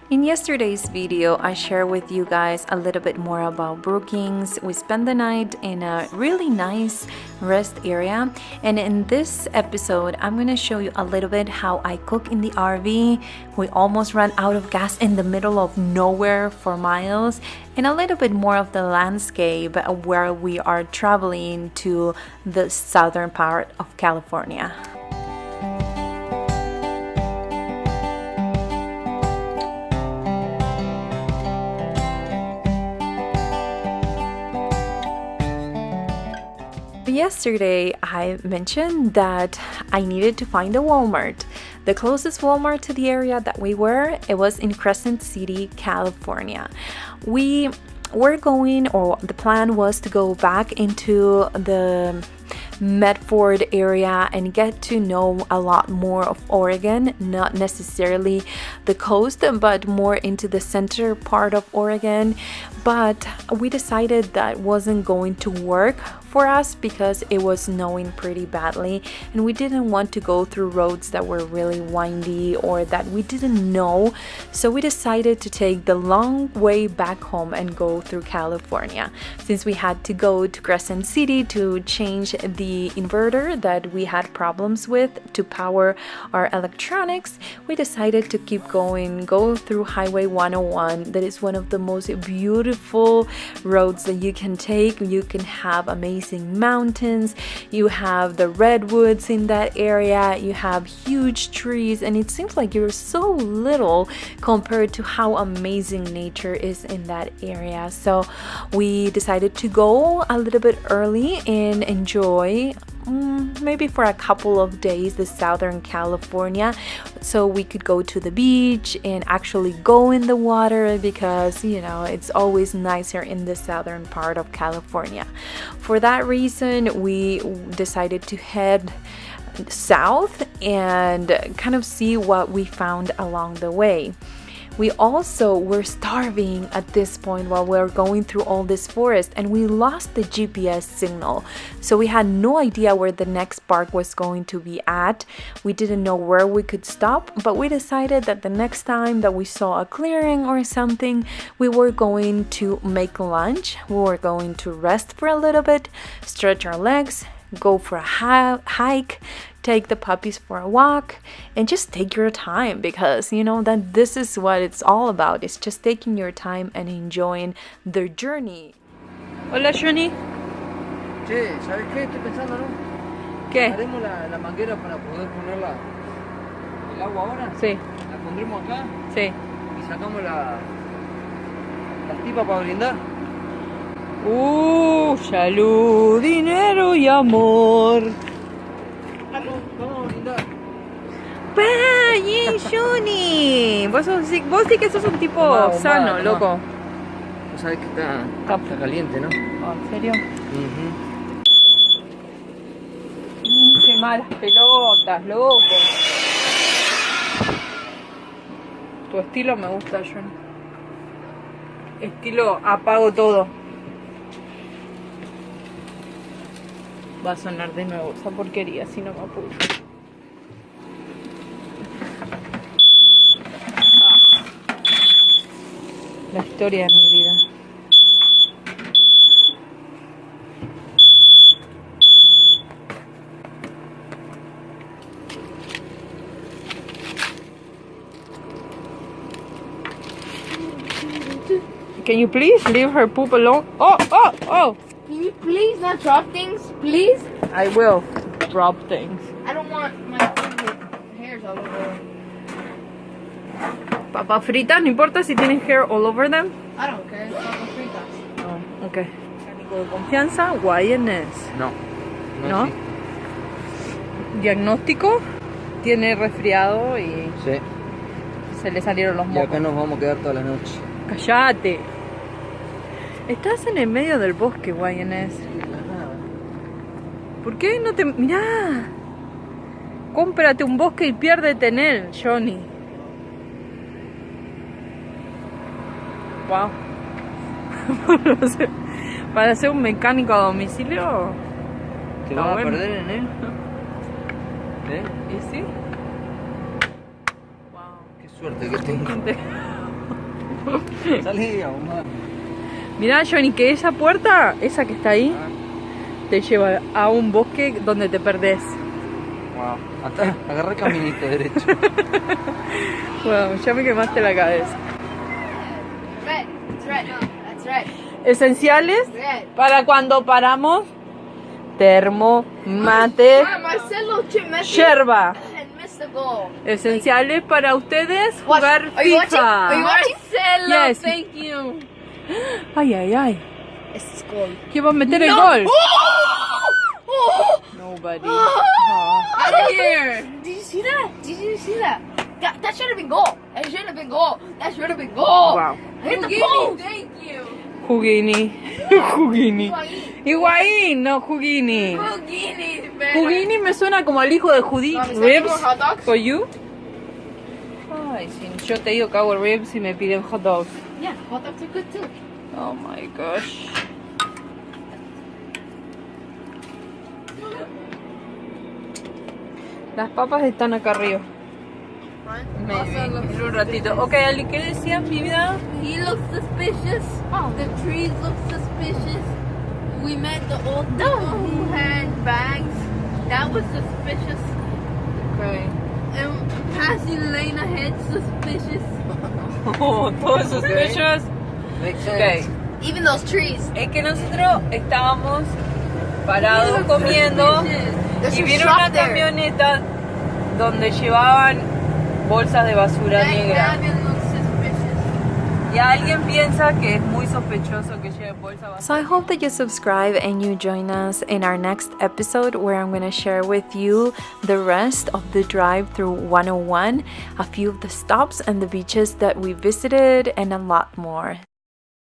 In yesterday's video, I shared with you guys a little bit more about Brookings. We spent the night in a really nice rest area, and in this episode, I'm gonna show you a little bit how I cook in the RV. We almost ran out of gas in the middle of nowhere for miles, and a little bit more of the landscape where we are traveling to the southern part of California. Yesterday, I mentioned that I needed to find a Walmart. The closest Walmart to the area that we were, it was in Crescent City, California. We were going, or the plan was to go back into the Medford area and get to know a lot more of Oregon, not necessarily the coast, but more into the center part of Oregon. But we decided that wasn't going to work for us because it was snowing pretty badly, and we didn't want to go through roads that were really windy or that we didn't know. So we decided to take the long way back home and go through California. Since we had to go to Crescent City to change the inverter that we had problems with to power our electronics, we decided to keep going, go through Highway 101. That is one of the most beautiful roads that you can take. You can have amazing mountains, you have the redwoods in that area, you have huge trees, and it seems like you're so little compared to how amazing nature is in that area. So we decided to go a little bit early and enjoy maybe for a couple of days the Southern California, so we could go to the beach and actually go in the water, because you know it's always nicer in the southern part of California. For that reason, we decided to head south and kind of see what we found along the way. We also were starving at this point while we were going through all this forest, and we lost the GPS signal. So we had no idea where the next park was going to be at. We didn't know where we could stop, but we decided that the next time that we saw a clearing or something, we were going to make lunch. We were going to rest for a little bit, stretch our legs, go for a hike, take the puppies for a walk, and just take your time, because you know that this is what it's all about. It's just taking your time and enjoying the journey. Hola, Johnny. Che, ¿sabes qué? Estoy pensando, ¿no? ¿Qué? Haremos la manguera para poder poner el agua ahora. Sí, La pondremos acá sí. y sacamos las tipas para brindar. Salud, dinero y amor. Vamos a brindar. ¡Bien, Johnny! Vos sí que sos un tipo Tomá, sano, tomá. loco. Vos sabés que está caliente, ¿no? Oh, ¿en serio? Uh-huh. Qué malas pelotas, loco. Tu estilo me gusta, Johnny. Estilo apago todo. Va a sonar de nuevo esa porquería si no me apuro. La historia de mi vida. Can you please leave her poop alone? Oh! Can you please not drop things, please? I will drop things. I don't want my hairs all over. Papas fritas, no importa si tienen hair all over them. I don't care. It's papas fritas. Oh, ok. Mecánico de confianza, guayenes. ¿No? Sí. Diagnóstico, tiene resfriado y Sí. se le salieron los Y mocos. acá nos vamos a quedar toda la noche. Cállate. Estás en el medio del bosque, guayenes. ¿Por qué no te...? Mirá. Cómprate un bosque y piérdete en él, Johnny. Wow. Para ser un mecánico a domicilio. ¿Te Está vas bueno. a perder en él? ¿Eh? ¿Y sí? Wow. Qué suerte que tengo. Salí, ahumado. Mirá, Johnny, que esa puerta, esa que está ahí, te lleva a un bosque donde te perdés. Wow. Hasta agarré el caminito derecho. Bueno, ya me quemaste la cabeza. Red. It's red. No, that's red. Esenciales Red. para cuando paramos: termo, mate, Marcelo, Chip, Messi, yerba. and missed the goal. Esenciales para ustedes Watch. jugar Are you watching? Are you FIFA. watching? Marcelo, Yes. thank you. Ay, ay, ay. It's the goal. ¿Quién va a meter el gol? Oh! Nobody. Out of here! Did you see that? Did you see that? That should have been goal. That should have been goal. That should have been goal. Wow. Hit the post. Thank you. Juguini. Juguini. Higuaín, no Juguini. Guineas, man. Juguini me suena como el hijo de Judy. Mami, Ribs ¿sabes hot dogs? for you. Ay, si yo te digo que hago ribs y me piden hot dogs. Yeah, hot dogs are good too. Oh my gosh. Las papas están acá arriba. Maybe. En un ratito. Ok, Ali, ¿qué decías, mi vida? He looks suspicious. The trees look suspicious. We met the old people who had bags. That was suspicious. Okay. And passing lane ahead, suspicious. Oh, todos sospechosos. Makes Ok. sense. Even those trees. Es que nosotros estábamos parados comiendo There's y some vieron shop una there. camioneta donde llevaban bolsas de basura That negra. cabin looks suspicious. Y alguien piensa que es muy sospechoso que lleve bolsa basura. So I hope that you subscribe and you join us in our next episode where I'm going to share with you the rest of the drive through 101, a few of the stops and the beaches that we visited, and a lot more.